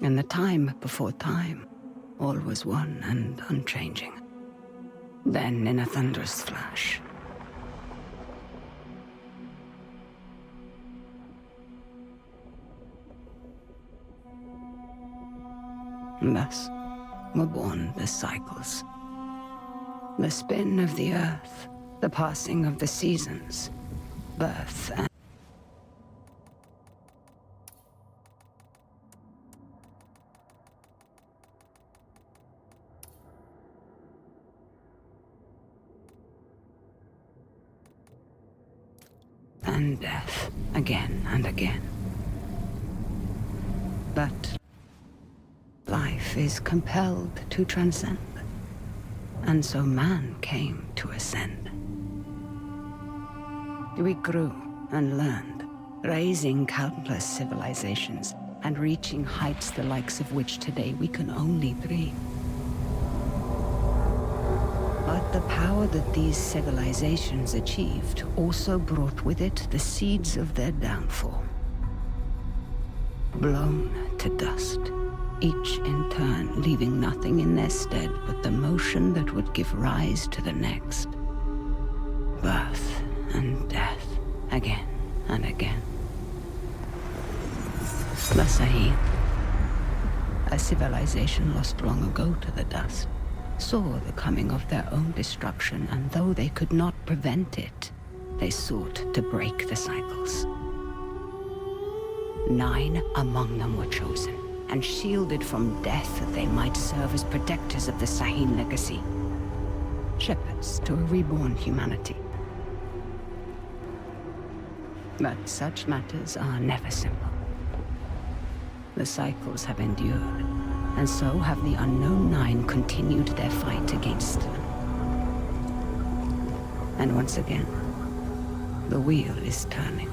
In the time before time, all was one and unchanging. Then, in a thunderous flash, thus were born the cycles. The spin of the earth, the passing of the seasons, birth and death, again and again. But life is compelled to transcend, and so man came to ascend. We grew and learned, raising countless civilizations and reaching heights the likes of which today we can only dream. But the power that these civilizations achieved also brought with it the seeds of their downfall. Blown to dust, each in turn leaving nothing in their stead but the motion that would give rise to the next. Birth and death, again and again. The Sahib, a civilization lost long ago to the dust, saw the coming of their own destruction, and though they could not prevent it, they sought to break the cycles. 9 among them were chosen, and shielded from death that they might serve as protectors of the Sahin legacy. Shepherds to a reborn humanity. But such matters are never simple. The cycles have endured, and so have the unknown 9 continued their fight against them. And once again, the wheel is turning.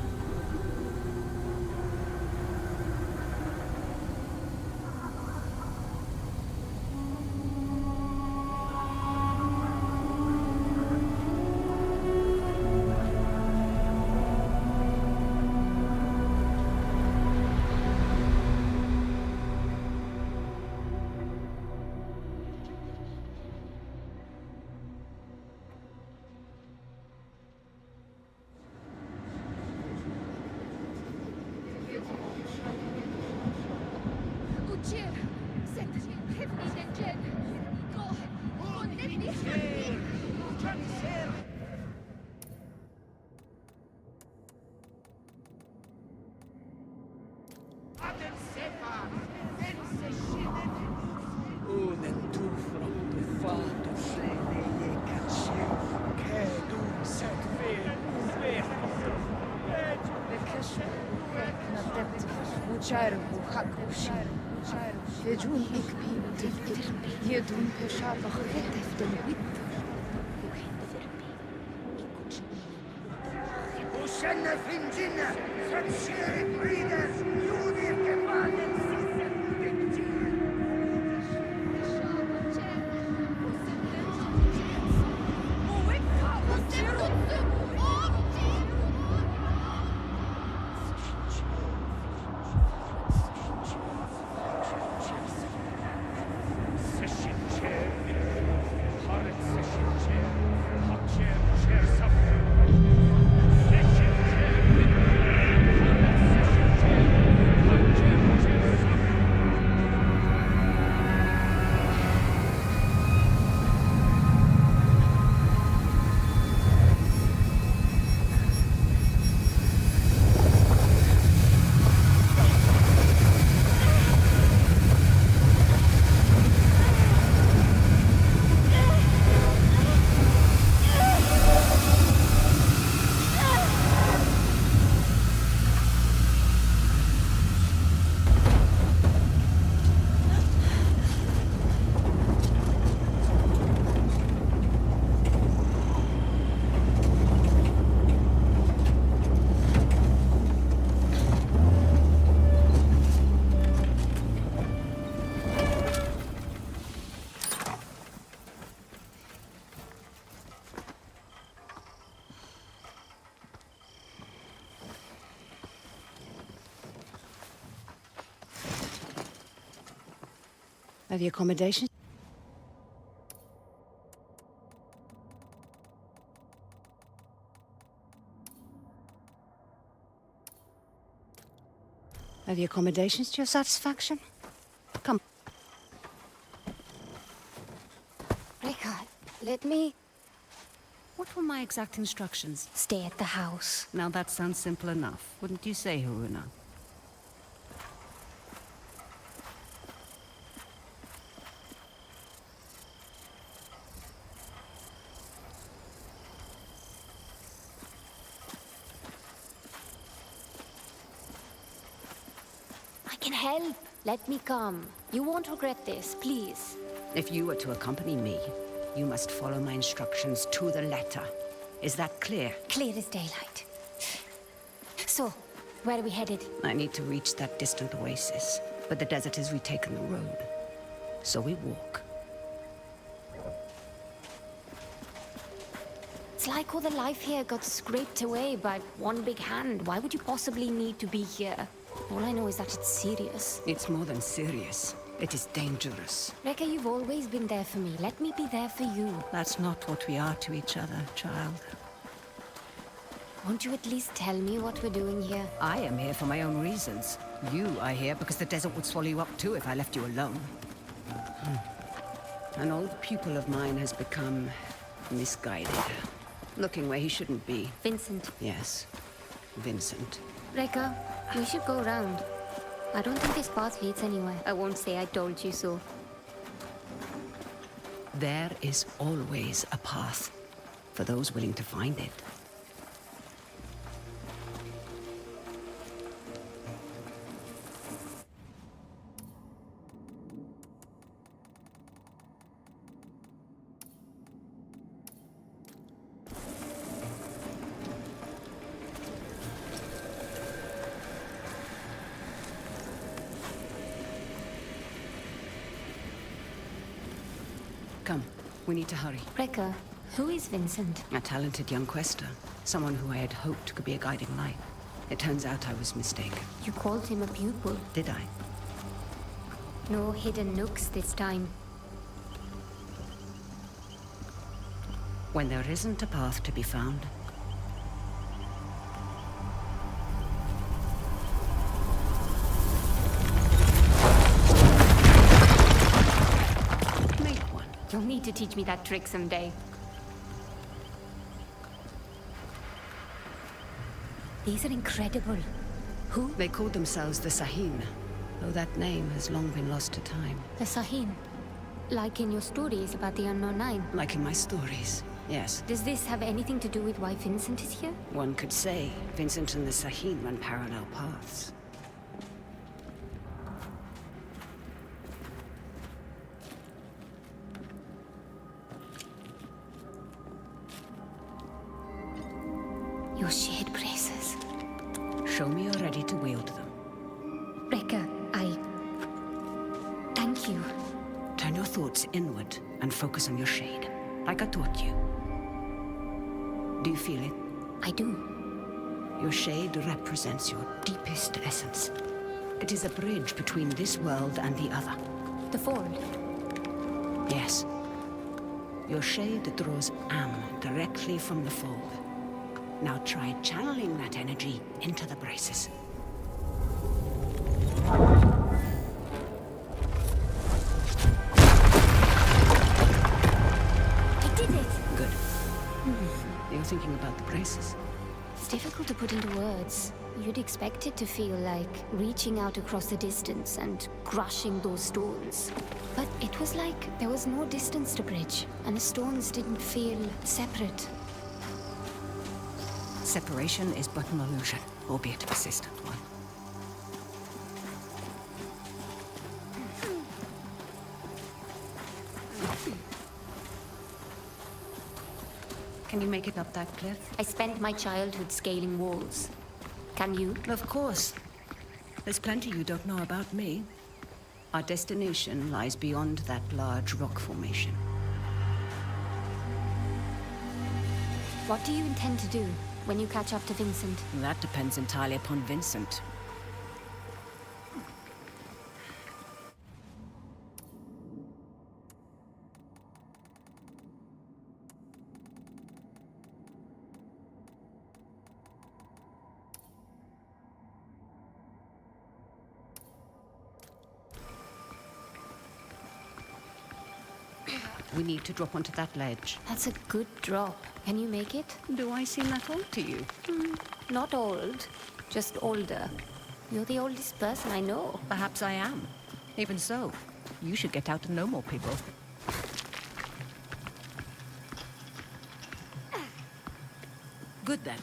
Are the accommodations? Are the accommodations to your satisfaction? Come. Rekha, let me What were my exact instructions? stay at the house. Now that sounds simple enough, wouldn't you say, Haroona? I can help. Let me come. You won't regret this, please. If you were to accompany me, you must follow my instructions to the letter. Is that clear? Clear as daylight. So, where are we headed? I need to reach that distant oasis, but the desert has retaken the road. So we walk. It's like all the life here got scraped away by one big hand. Why would you possibly need to be here? All I know is that it's serious. It's more than serious. It is dangerous. Rekha, you've always been there for me. Let me be there for you. That's not what we are to each other, child. Won't you at least tell me what we're doing here? I am here for my own reasons. You are here because the desert would swallow you up too if I left you alone. An old pupil of mine has become misguided. Looking where he shouldn't be. Vincent. Yes, Vincent. Rekha, we should go around. I don't think this path leads anywhere. I won't say I told you so. There is always a path for those willing to find it. Come, we need to hurry. Rekha, who is Vincent? A talented young quester. Someone who I had hoped could be a guiding light. It turns out I was mistaken. You called him a pupil. Did I? No hidden nooks this time. When there isn't a path to be found, make one. You'll need to teach me that trick someday. These are incredible. Who? They called themselves the Sahin, though that name has long been lost to time. The Sahin. Like in your stories about the Unknown Nine. Like in my stories, yes. Does this have anything to do with why Vincent is here? One could say Vincent and the Sahin run parallel paths. Your shared braces. Show me you're ready to wield them. Rekha, thank you. Turn your thoughts inward and focus on your shade, like I taught you. Do you feel it? I do. Your shade represents your deepest essence. It is a bridge between this world and the other. The fold. Yes. Your shade draws Am directly from the fold. Now try channeling that energy into the braces. I did it! Good. You're thinking about the braces. It's difficult to put into words. You'd expect it to feel like reaching out across the distance and crushing those stones. But it was like there was no distance to bridge, and the stones didn't feel separate. Separation is but an illusion, albeit a persistent one. Can you make it up that cliff? I spent my childhood scaling walls. Can you? Of course. There's plenty you don't know about me. Our destination lies beyond that large rock formation. What do you intend to do when you catch up to Vincent? That depends entirely upon Vincent. We need to drop onto that ledge. That's a good drop. Can you make it? Do I seem that old to you? Not old, just older. You're the oldest person I know. Perhaps I am. Even so, you should get out and know more people. Good then.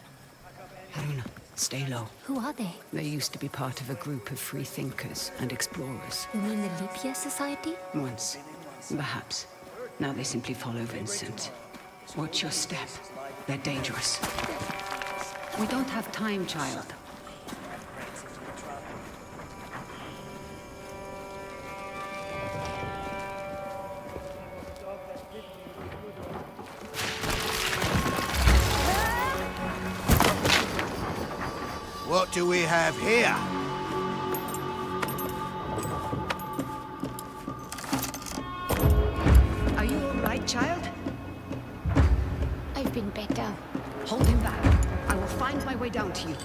Haroona, stay low. Who are they? They used to be part of a group of free thinkers and explorers. You mean the Leap Year Society? Once, perhaps. Now they simply follow Vincent. Watch your step. They're dangerous. We don't have time, child. What do we have here? Are you all right, child? I've been better. Hold him back. I will find my way down to you.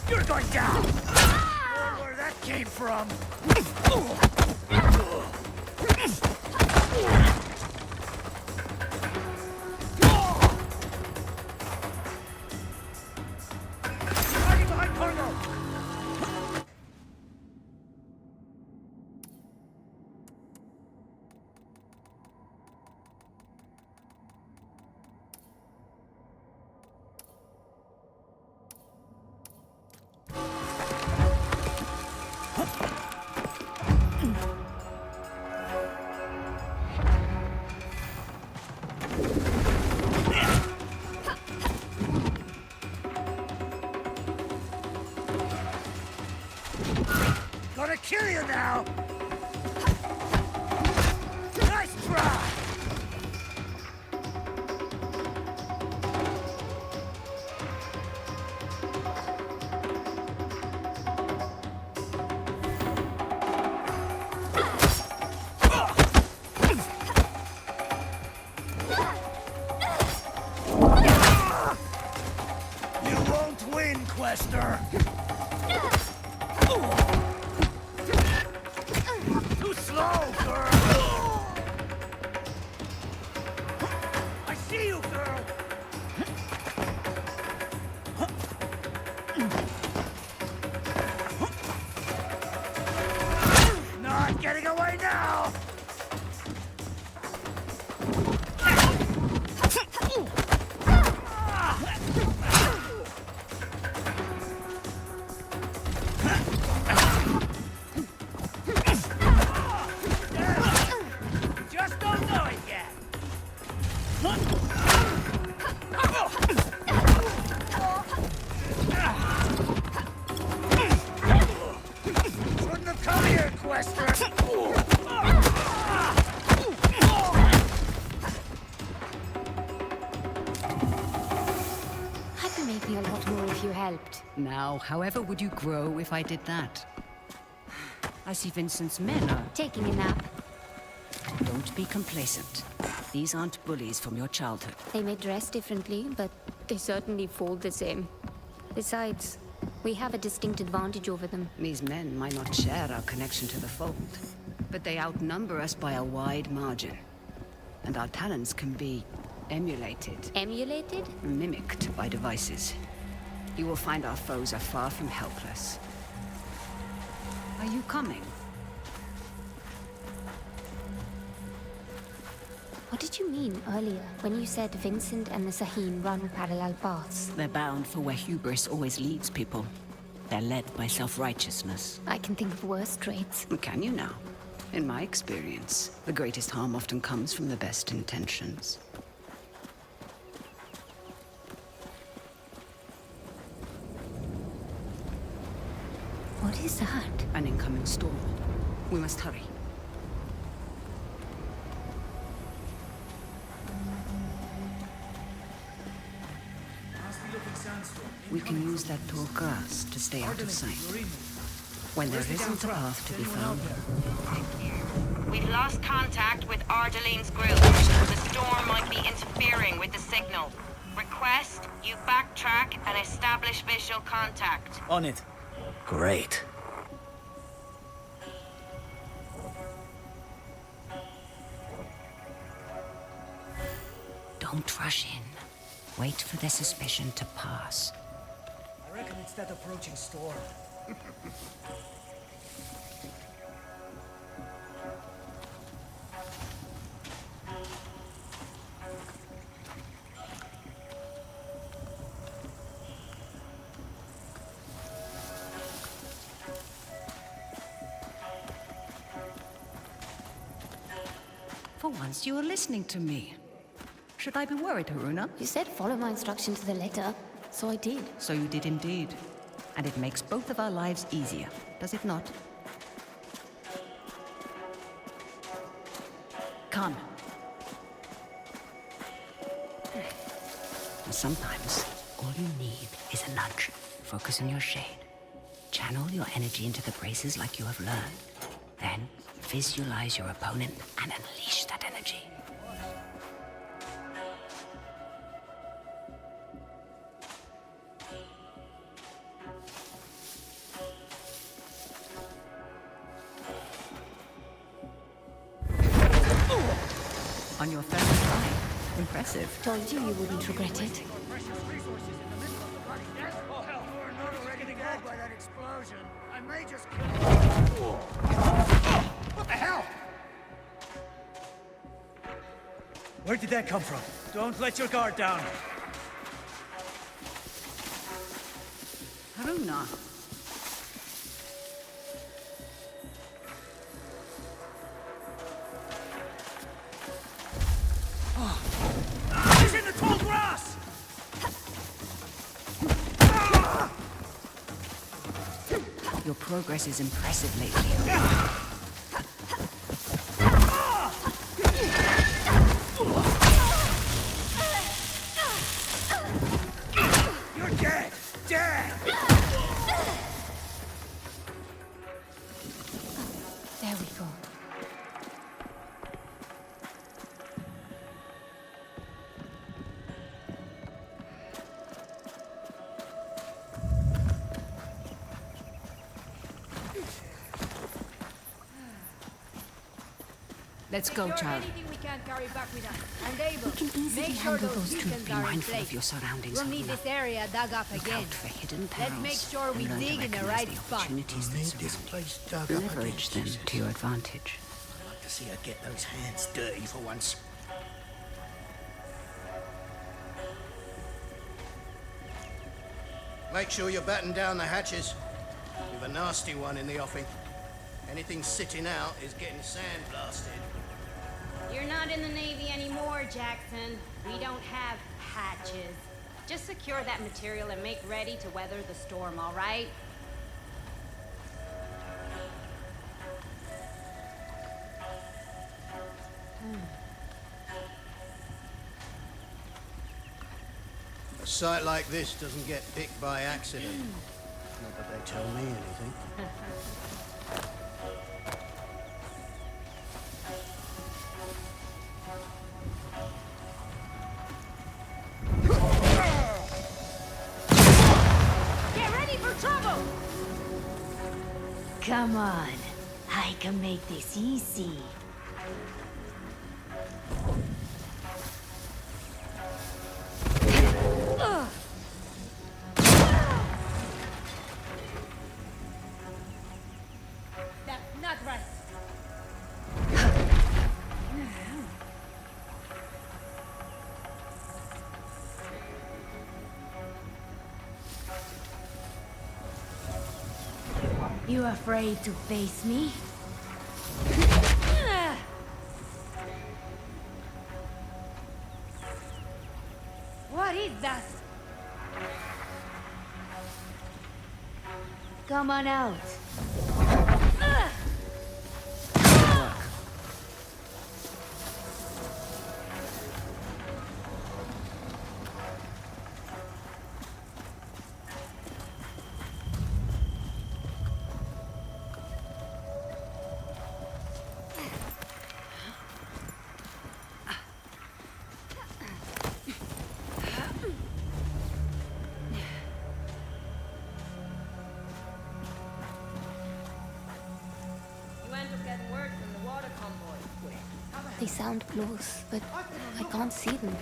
You're going down! Where that came from? Hiding behind cargo! Gonna kill you now! Nice try! You won't win, Quester! Too slow, girl! I see you, girl! Not getting away now! Just don't know it yet! Shouldn't have come here, Quester! I could make me a lot more if you helped. Now, however would you grow if I did that? I see Vincent's men are... Taking a nap. Don't be complacent. These aren't bullies from your childhood. They may dress differently, but they certainly fall the same. Besides, we have a distinct advantage over them. These men might not share our connection to the fold, but they outnumber us by a wide margin. And our talents can be emulated, Emulated? mimicked by devices. You will find our foes are far from helpless. Are you coming? What did you mean earlier when you said Vincent and the Saheen run parallel paths? They're bound for where hubris always leads people. They're led by self-righteousness. I can think of worse traits. Can you now? In my experience, the greatest harm often comes from the best intentions. What is that? An incoming storm. We must hurry. Nasty looking sandstorm. We can use that tall grass to stay out of sight. When there isn't a path to be found. We've lost contact with Ardeline's group. The storm might be interfering with the signal. Request you backtrack and establish visual contact. On it. Great. Don't rush in. Wait for their suspicion to pass. I reckon it's that approaching storm. For once you are listening to me. Should I be worried, Haroona? You said follow my instruction to the letter, so I did. So you did indeed. And it makes both of our lives easier, does it not? Come. Sometimes, all you need is a nudge. Focus on your shade. Channel your energy into the braces like you have learned. Then, visualize your opponent and unleash that energy. On your third try. Impressive. Told you you wouldn't regret it. Oh, hell. We're not already dead by that explosion. I may just kill What the hell? Where did that come from? Don't let your guard down. Haroona. He's in the tall grass! Your progress is impressive lately. You're dead! Dead! There we go. Let's go, child. Anything we can carry back with us. And Abel, We can easily make sure handle those those two. beacons Be are in mindful of place. your surroundings, We'll need Haroona. this area dug up Look again. out for hidden perils. Let's make sure we and learn to dig in the recognize right the spot. opportunities that surround place you. dug Leverage them to your advantage. I'd like to see her get those hands dirty for once. Make sure you batten down the hatches. We've a nasty one in the offing. Anything sitting out is getting sandblasted. You're not in the Navy anymore, Jackson. We don't have hatches. Just secure that material and make ready to weather the storm, all right? A site like this doesn't get picked by accident. Not that they tell me anything. Get ready for trouble! Come on, I can make this easy. That's not right. You afraid to face me? What is that? Come on out. signs of getting word from the water convoy. They sound close, but I can't see them.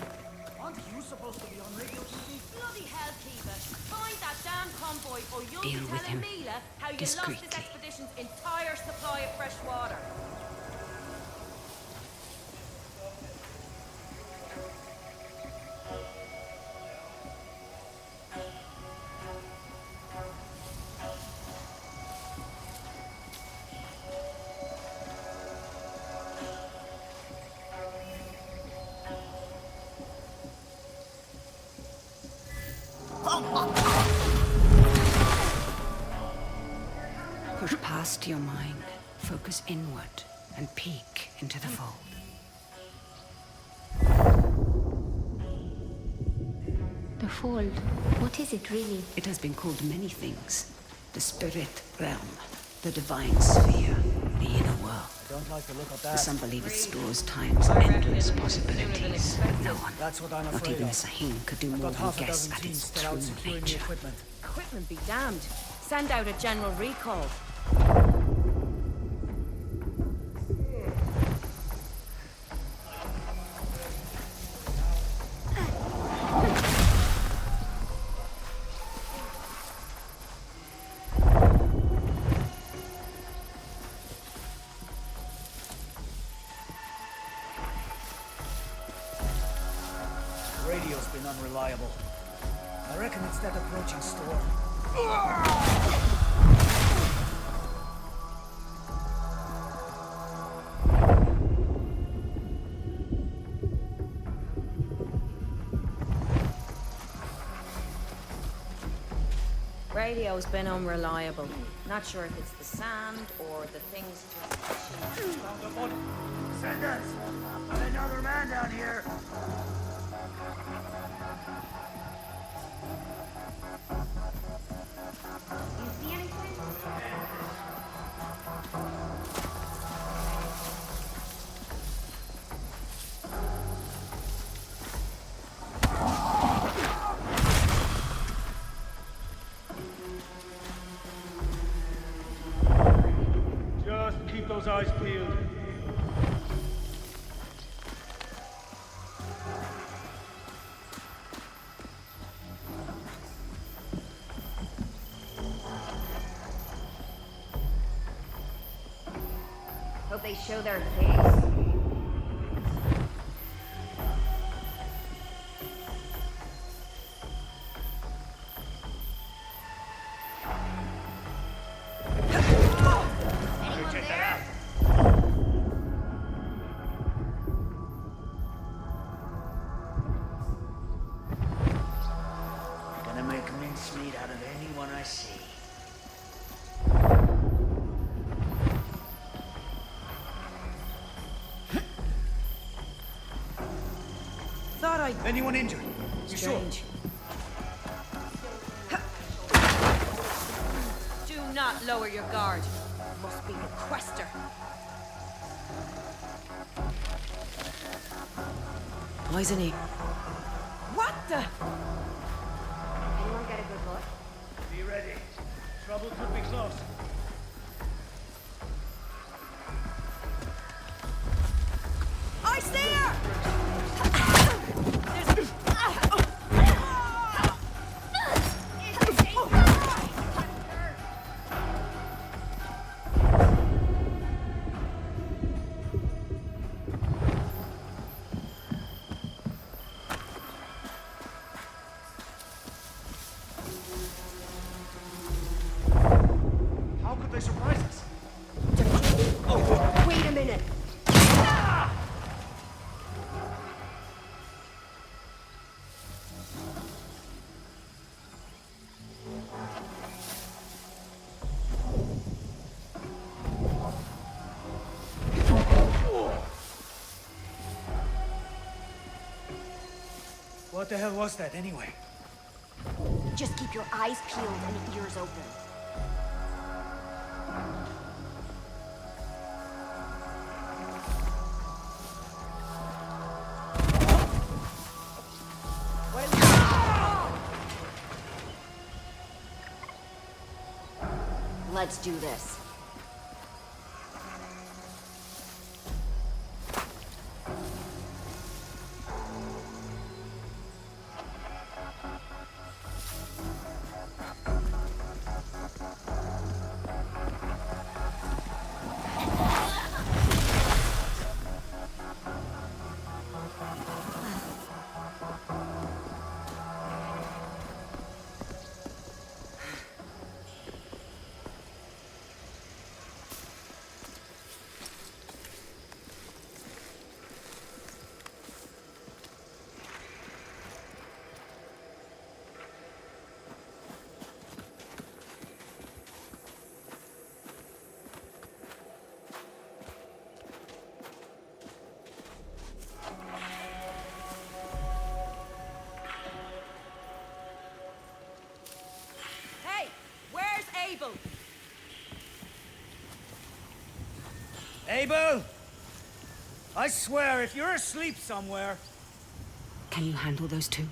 Aren't you supposed to be on radio duty? Bloody hellkeeper! Find that damn convoy, or you'll Deal be with telling him Mila how you lost discreetly. this expedition's entire supply of fresh water. Push past your mind, focus inward, and peek into the fold. The fold. What is it really? It has been called many things. The spirit realm, the divine sphere, the inner world. I don't like the look of For that. some believe it stores time's endless possibilities. No one, That's what I'm not afraid even of. Sahim, could do I've more got than half a guess dozen at teams its still out true securing the nature. equipment. Equipment be damned. Send out a general recall. Radio's been unreliable. I reckon it's that approaching storm. Radio's been unreliable. Not sure if it's the sand or the things just... Found a body. Send us! Got another man down here! You see anything? Just keep those eyes peeled. Hope they show their face. Anyone there? Gonna make mincemeat out of anyone I see. Thought I... Anyone injured? You sure? Strange. Do not lower your guard. Must be the quester. Poison he? What the? Anyone get a good look? Be ready. Trouble could be close. I see her! How could they surprise us? Wait a minute. What the hell was that anyway? Just keep your eyes peeled and ears open. Let's do this. Abel! I swear, if you're asleep somewhere... Can you handle those two?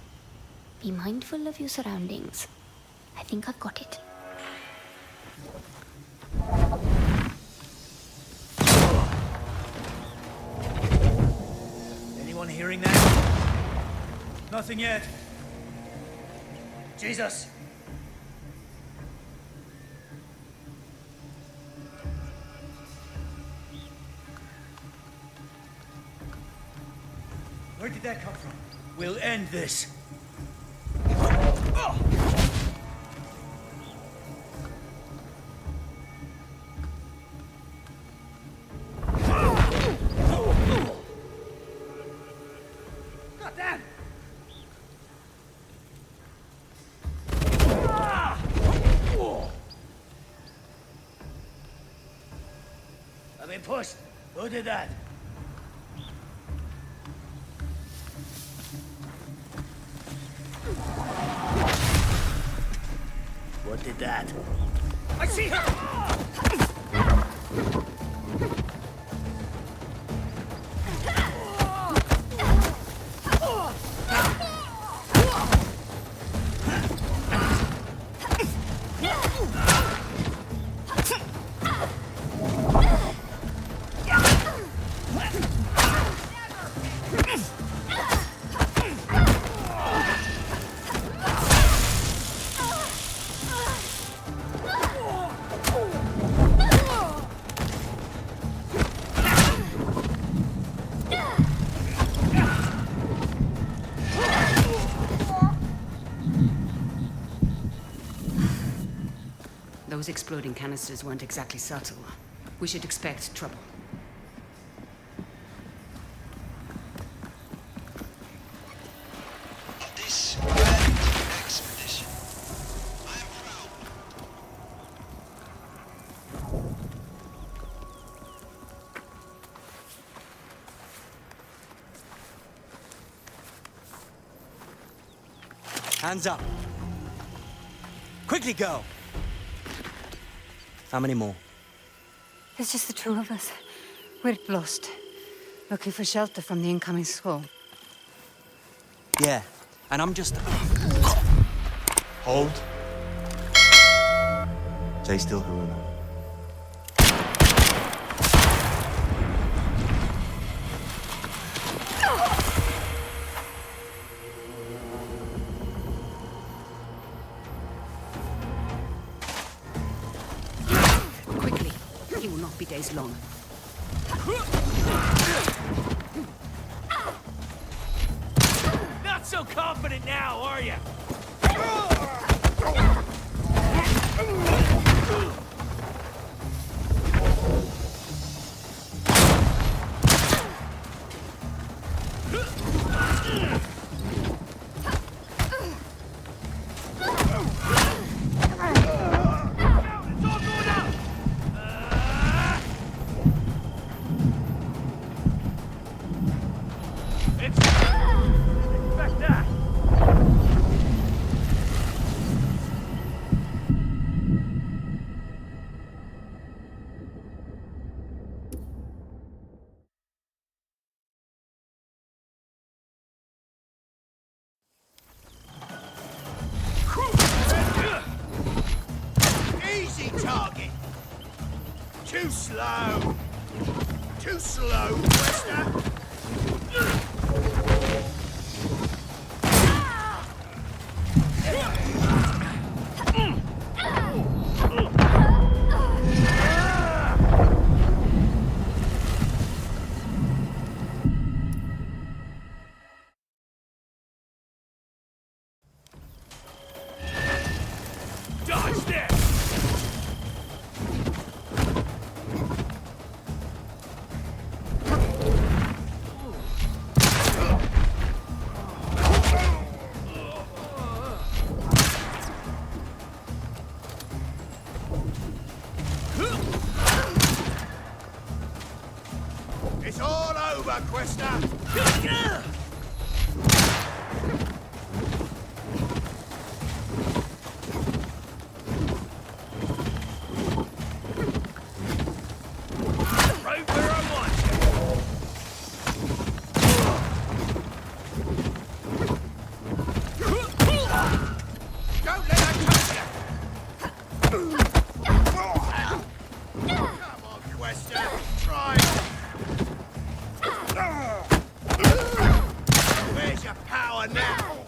Be mindful of your surroundings. I think I've got it. Anyone hearing that? Nothing yet. Jesus! Where did that come from? We'll end this. Goddamn! I've been pushed. Who did that? What did that? I see her! Those exploding canisters weren't exactly subtle. We should expect trouble. This grand expedition, I am proud. Hands up. Quickly go. How many more? There's just the two of us. We're lost. Looking for shelter from the incoming squall. Yeah, and I'm just... Hold. Stay still, Haroona. Days long. Not so confident now, are you? Easy target. Too slow. Too slow, Wester. Dodge this! It's all over, Questa. Right where Master, try! Where's your power now?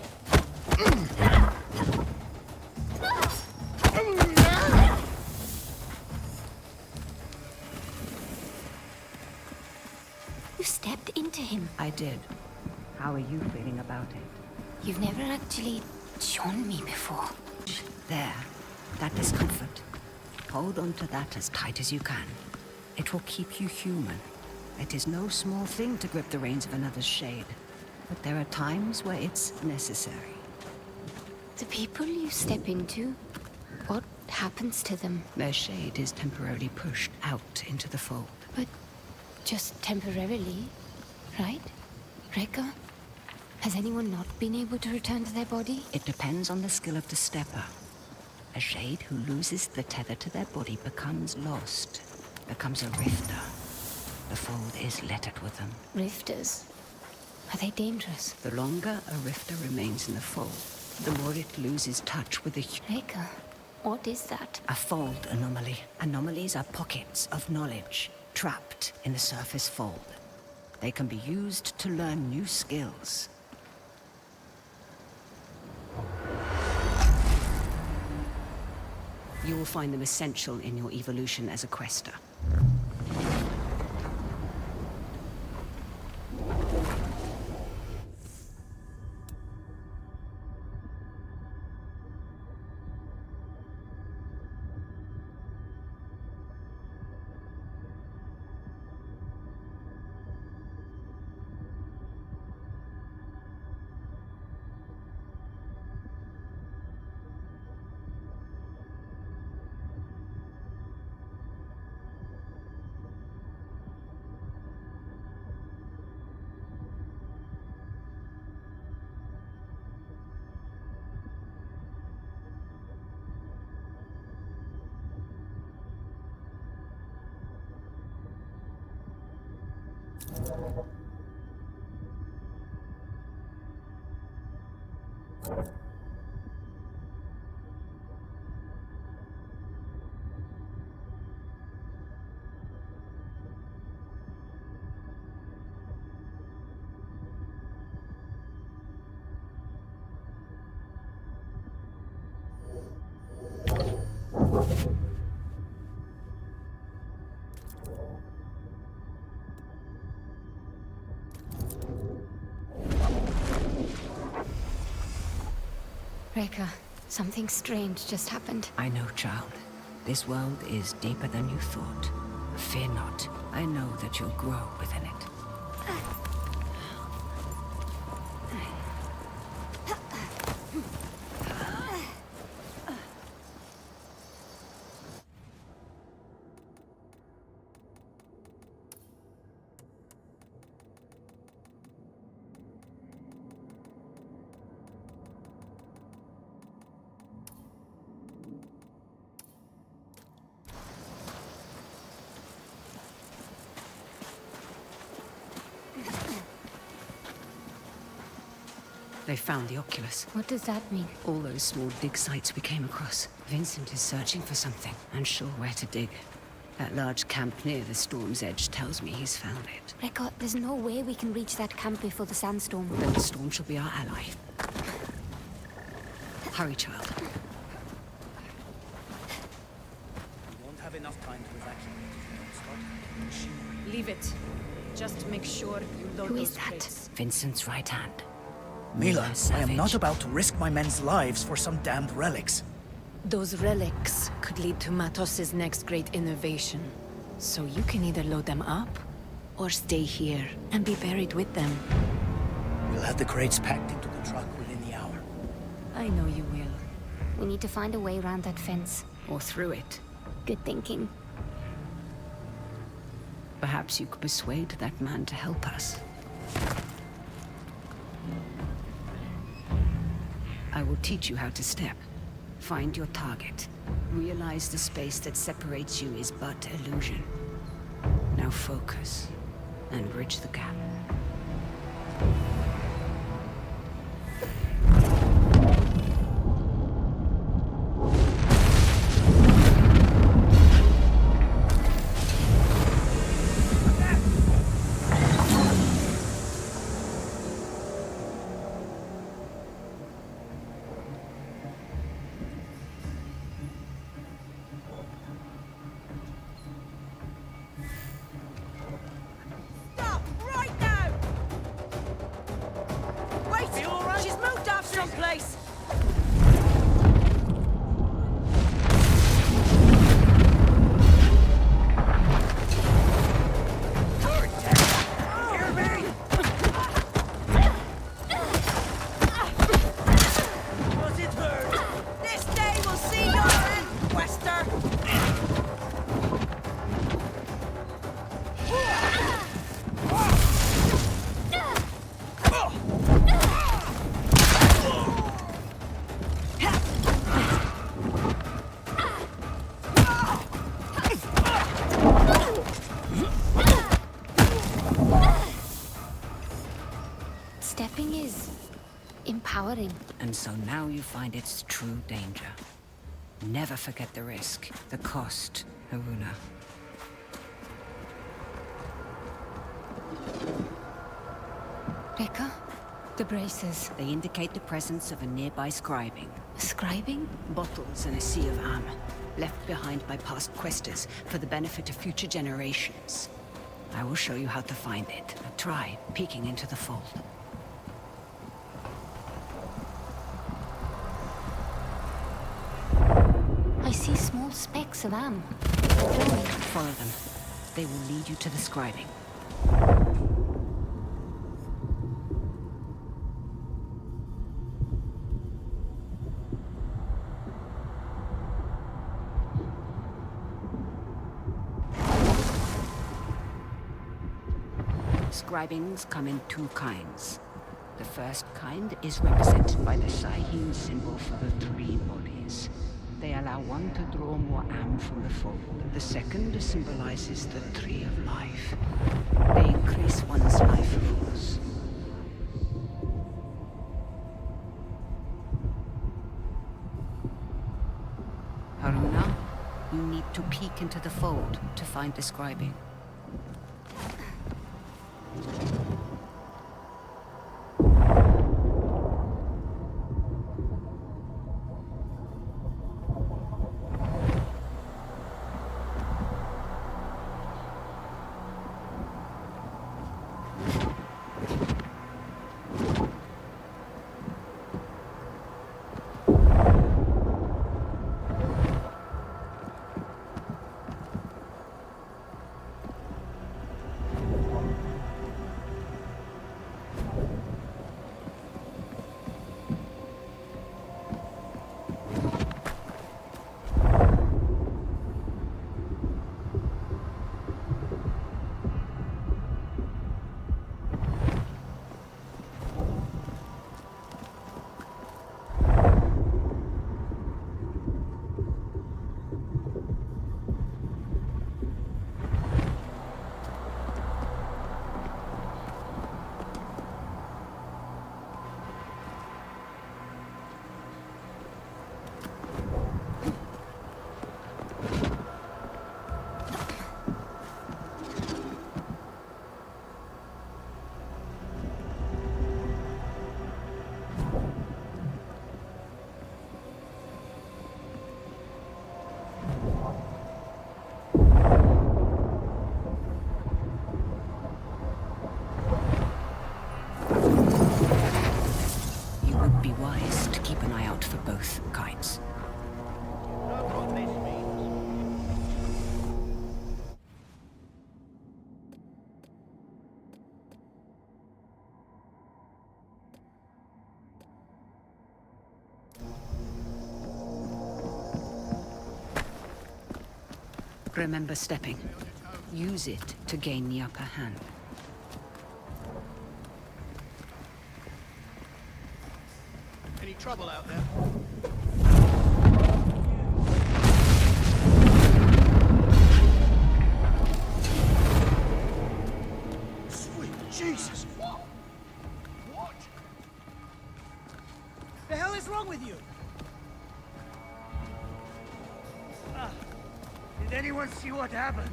You stepped into him. I did. How are you feeling about it? You've never actually shown me before. There. That discomfort. Hold on to that as tight as you can. It will keep you human. It is no small thing to grip the reins of another's shade. But there are times where it's necessary. The people you step into, what happens to them? Their shade is temporarily pushed out into the fold. But just temporarily, right? Rekka? Has anyone not been able to return to their body? It depends on the skill of the stepper. A shade who loses the tether to their body becomes lost, becomes a rifter. The fold is littered with them. Rifters? Are they dangerous? The longer a rifter remains in the fold, the more it loses touch with the Rekka, what is that? A fold anomaly. Anomalies are pockets of knowledge trapped in the surface fold. They can be used to learn new skills. You will find them essential in your evolution as a quester. Rekka, something strange just happened. I know, child. This world is deeper than you thought. Fear not. I know that you'll grow within it. They found the Oculus. What does that mean? All those small dig sites we came across. Vincent is searching for something, unsure where to dig. That large camp near the storm's edge tells me he's found it. Rekka, there's no way we can reach that camp before the sandstorm. Then the storm shall be our ally. Hurry, child. We won't have enough time to evacuate. Start the machinery. Leave it. Just make sure you load Who those is that? crates. Vincent's right hand. Mila, I Savage. am not about to risk my men's lives for some damned relics. Those relics could lead to Matos's next great innovation. So you can either load them up, or stay here and be buried with them. We'll have the crates packed into the truck within the hour. I know you will. We need to find a way around that fence. Or through it. Good thinking. Perhaps you could persuade that man to help us. I will teach you how to step. Find your target. Realize the space that separates you is but illusion. Now focus and bridge the gap. place! Stepping is empowering. And so now you find its true danger. Never forget the risk, the cost, Haroona. Rekka, the braces. They indicate the presence of a nearby scribing. Scribing? Bottles in a sea of am, left behind by past questers for the benefit of future generations. I will show you how to find it. Try peeking into the fold. I see small specks of am. Follow them. They will lead you to the scribing. Scribings come in two kinds. The first kind is represented by the Sahim symbol for the three bodies. They allow one to draw more am from the fold. The second symbolizes the tree of life. They increase one's life force. Haroona, you need to peek into the fold to find the scribing. Both kinds. Remember stepping. Use it to gain the upper hand. Any trouble out there? Sweet Jesus! What? What? The hell is wrong with you? Did anyone see what happened?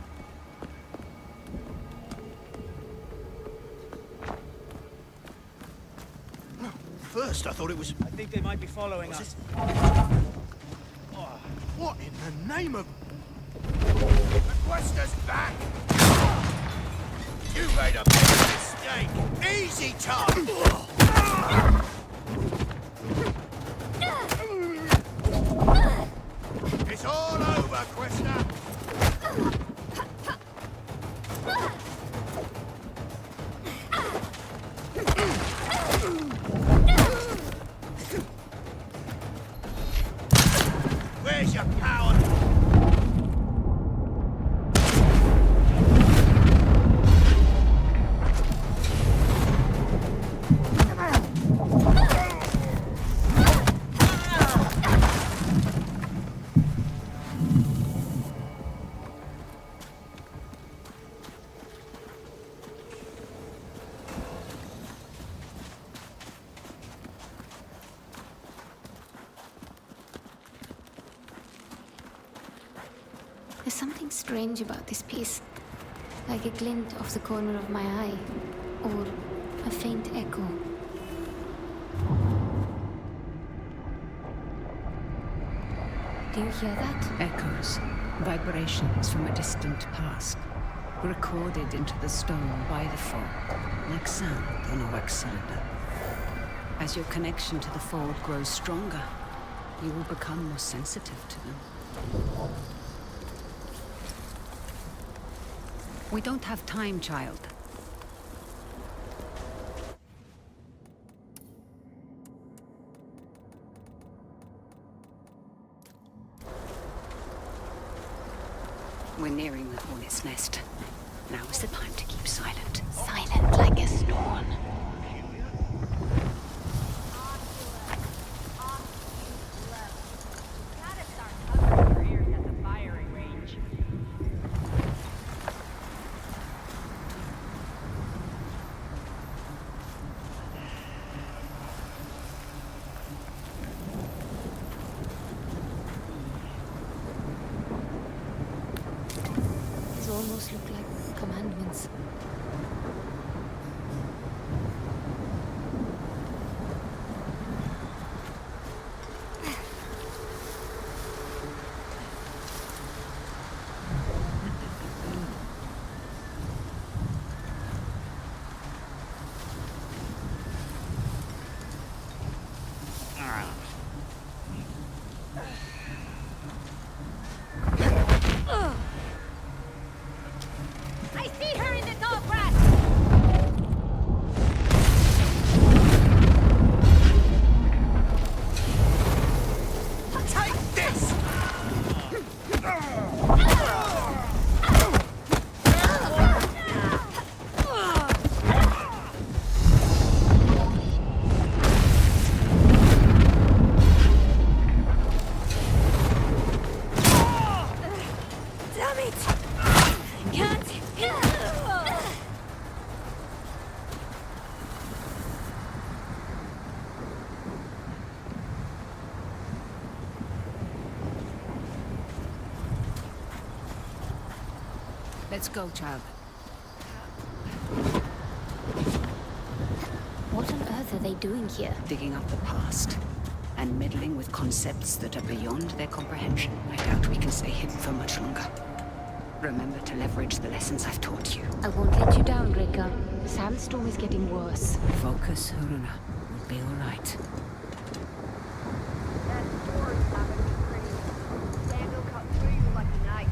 First, I thought it was... I think they might be following us. Oh, what in the name of... The Quester's back! You made a big mistake! Easy, Tom! strange about this piece. Like a glint off the corner of my eye. Or a faint echo. Do you hear that? Echoes, vibrations from a distant past, recorded into the stone by the fold, like sound on a wax cylinder. As your connection to the fold grows stronger, you will become more sensitive to them. We don't have time, child. We're nearing the hornet's nest. Now is the time to keep silent. Silent like a stone. Almost look like commandments. Let's go, child. What on earth are they doing here? Digging up the past and meddling with concepts that are beyond their comprehension. I doubt we can stay hidden for much longer. Remember to leverage the lessons I've taught you. I won't let you down, Rika. The sandstorm is getting worse. Focus, Haroona. We'll be all right. That door's having me pretty. Sand will cut through you like a knife.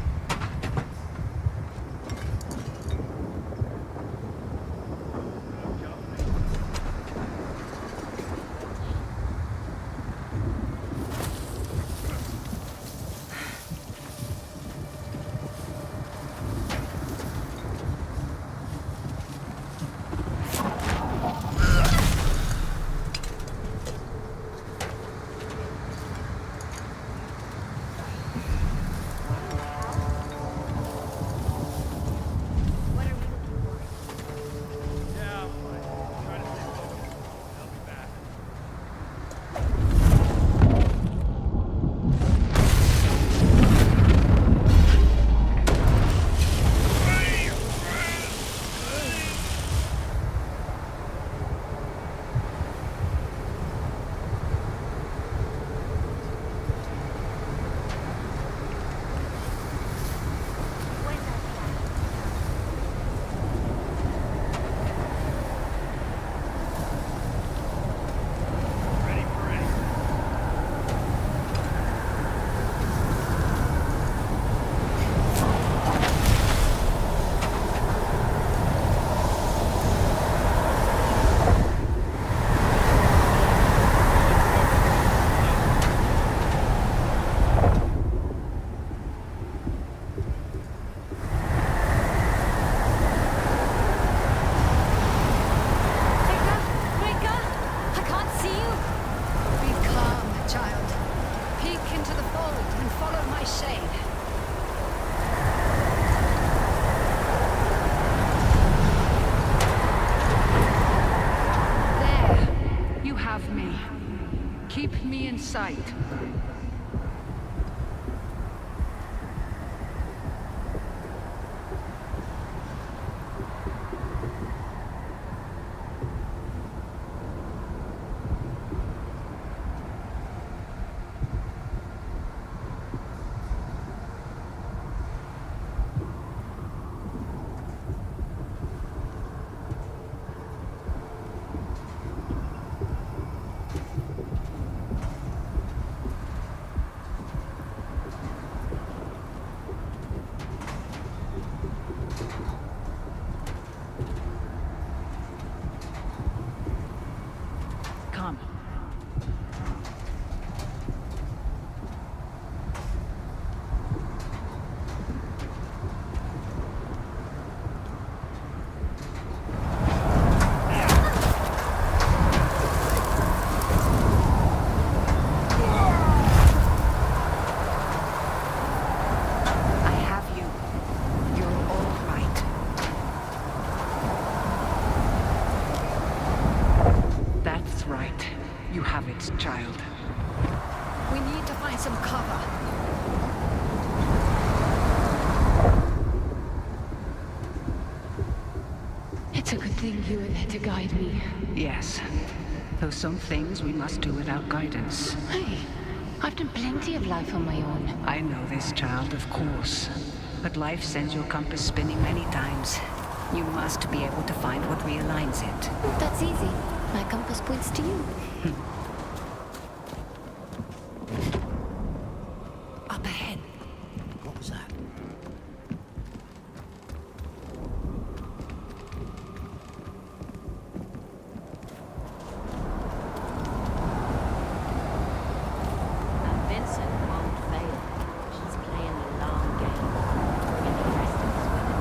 Keep me in sight. child. We need to find some cover. It's a good thing you were there to guide me. Yes. Though some things we must do without guidance. Hey, I've done plenty of life on my own. I know this, child, of course. But life sends your compass spinning many times. You must be able to find what realigns it. That's easy. My compass points to you. Up ahead. What was that? And Vincent won't fail. She's playing the long game. Bringing the rest of us with her.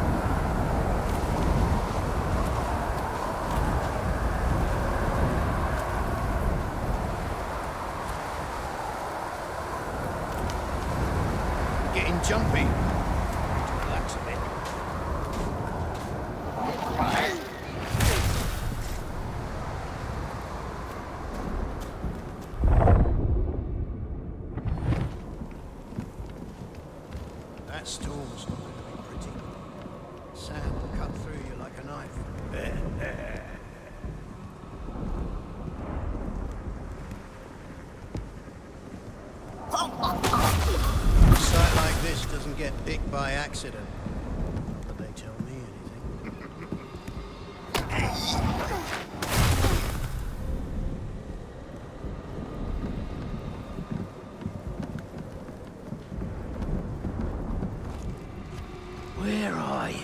Getting jumpy. Relax a bit. That storm's not going to be pretty. Sand will cut through you like a knife. A sight like this doesn't get picked by accident. But they tell me anything. Where are you?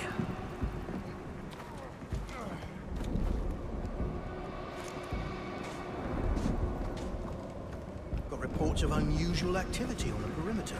Got reports of unusual activity on the perimeter.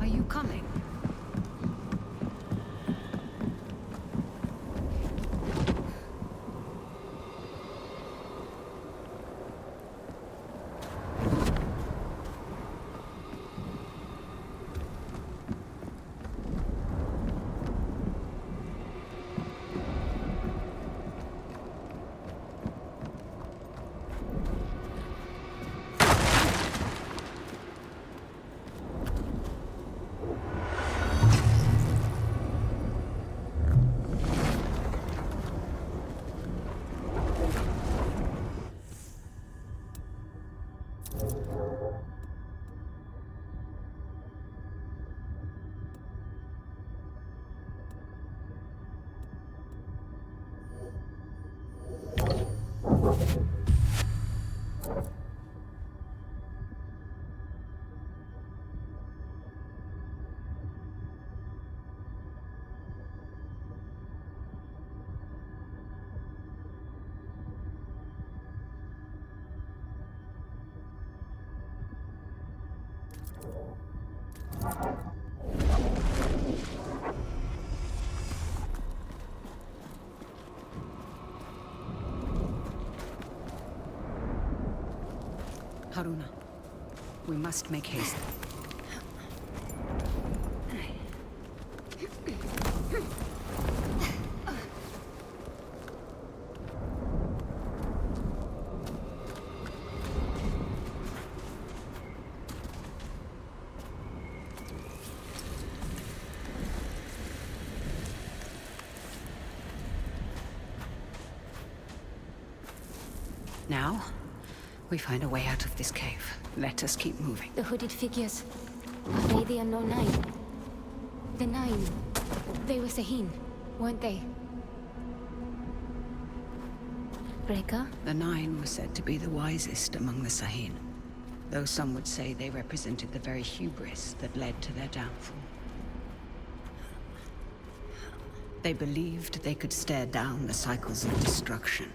Are you coming? Haroona, we must make haste. Now, we find a way out of this cave. Let us keep moving. The hooded figures. Are they the unknown nine? The nine. They were Sahin, weren't they? Breaker? The Nine were said to be the wisest among the Sahin, though some would say they represented the very hubris that led to their downfall. They believed they could stare down the cycles of destruction.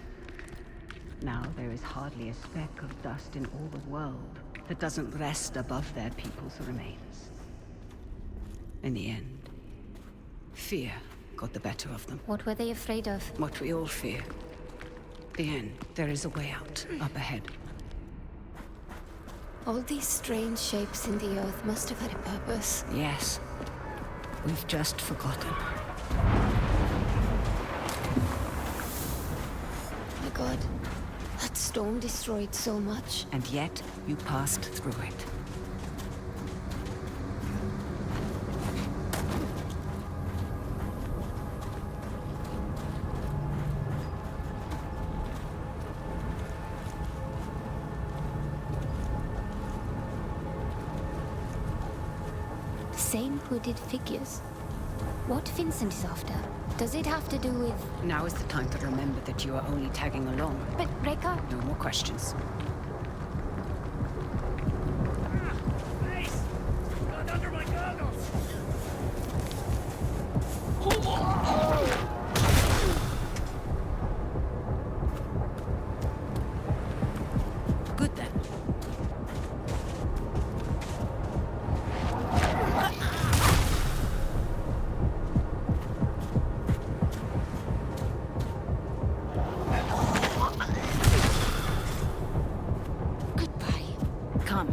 Now there is hardly a speck of dust in all the world that doesn't rest above their people's remains. In the end, fear got the better of them. What were they afraid of? What we all fear. The end. There is a way out, up ahead. All these strange shapes in the earth must have had a purpose. Yes. We've just forgotten. My God. That storm destroyed so much. And yet, you passed through it. Same hooded figures. What Vincent is after? Does it have to do with... Now is the time to remember that you are only tagging along. But, Rekka... No more questions. Face! Got under my goggles! Good then. Come.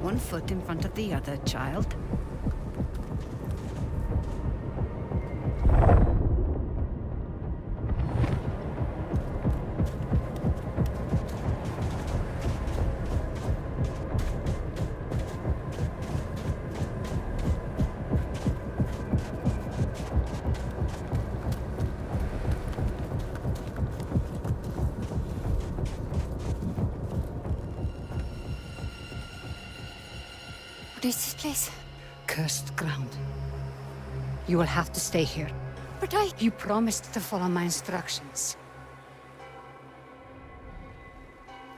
One foot in front of the other, child. What is this place? Cursed ground. You will have to stay here. But You promised to follow my instructions.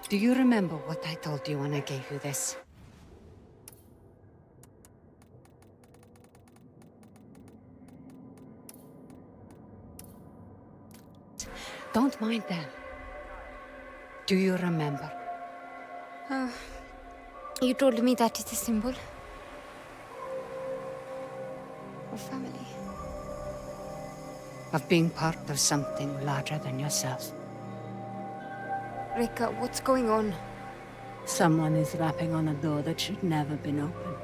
Do you remember what I told you when I gave you this? Don't mind them. Do you remember? You told me that is a symbol of family. Of being part of something larger than yourself. Rekka, what's going on? Someone is rapping on a door that should never been opened.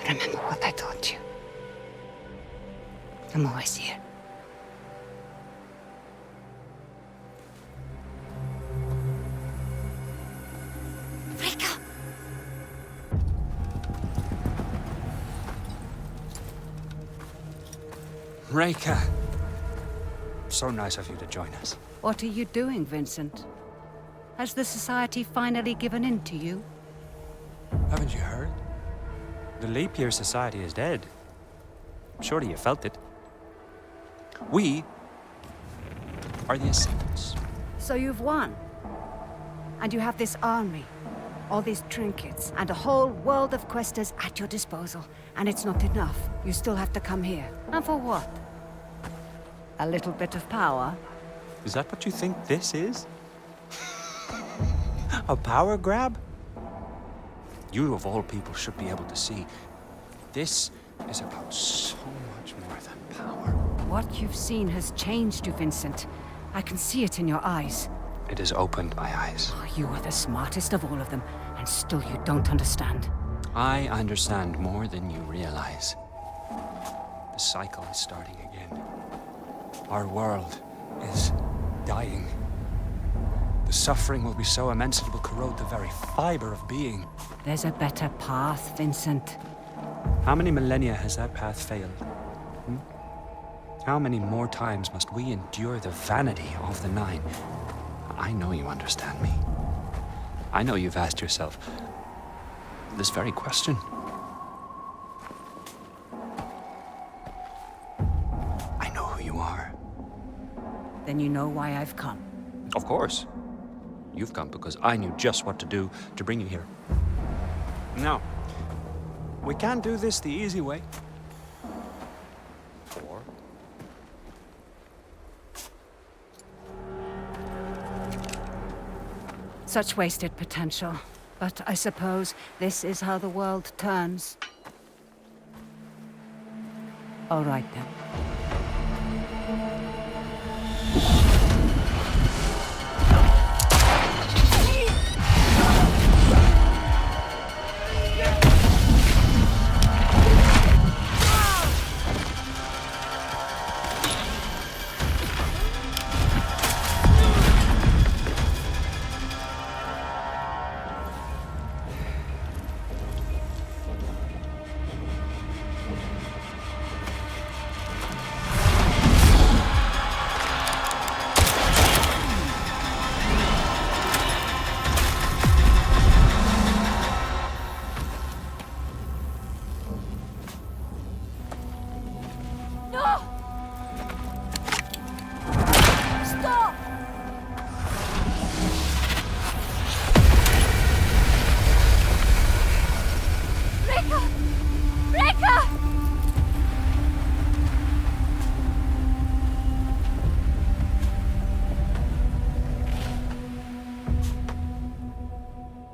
Remember what I told you. I'm always here. Rekka! Rekka! So nice of you to join us. What are you doing, Vincent? Has the Society finally given in to you? Haven't you heard? The Leap Year Society is dead. Surely you felt it. We are the Ascendants. So you've won. And you have this army, all these trinkets, and a whole world of questers at your disposal. And it's not enough. You still have to come here. And for what? A little bit of power? Is that what you think this is? A power grab? You of all people should be able to see. This is about so much more than power. What you've seen has changed you, Vincent. I can see it in your eyes. It has opened my eyes. Oh, you are the smartest of all of them, and still you don't understand. I understand more than you realize. The cycle is starting again. Our world is dying. The suffering will be so immense it will corrode the very fiber of being. There's a better path, Vincent. How many millennia has that path failed? How many more times must we endure the vanity of the Nine? I know you understand me. I know you've asked yourself this very question. I know who you are. Then you know why I've come. Of course. You've come because I knew just what to do to bring you here. Now, we can't do this the easy way. For Such wasted potential. But I suppose this is how the world turns. All right then.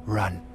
Run.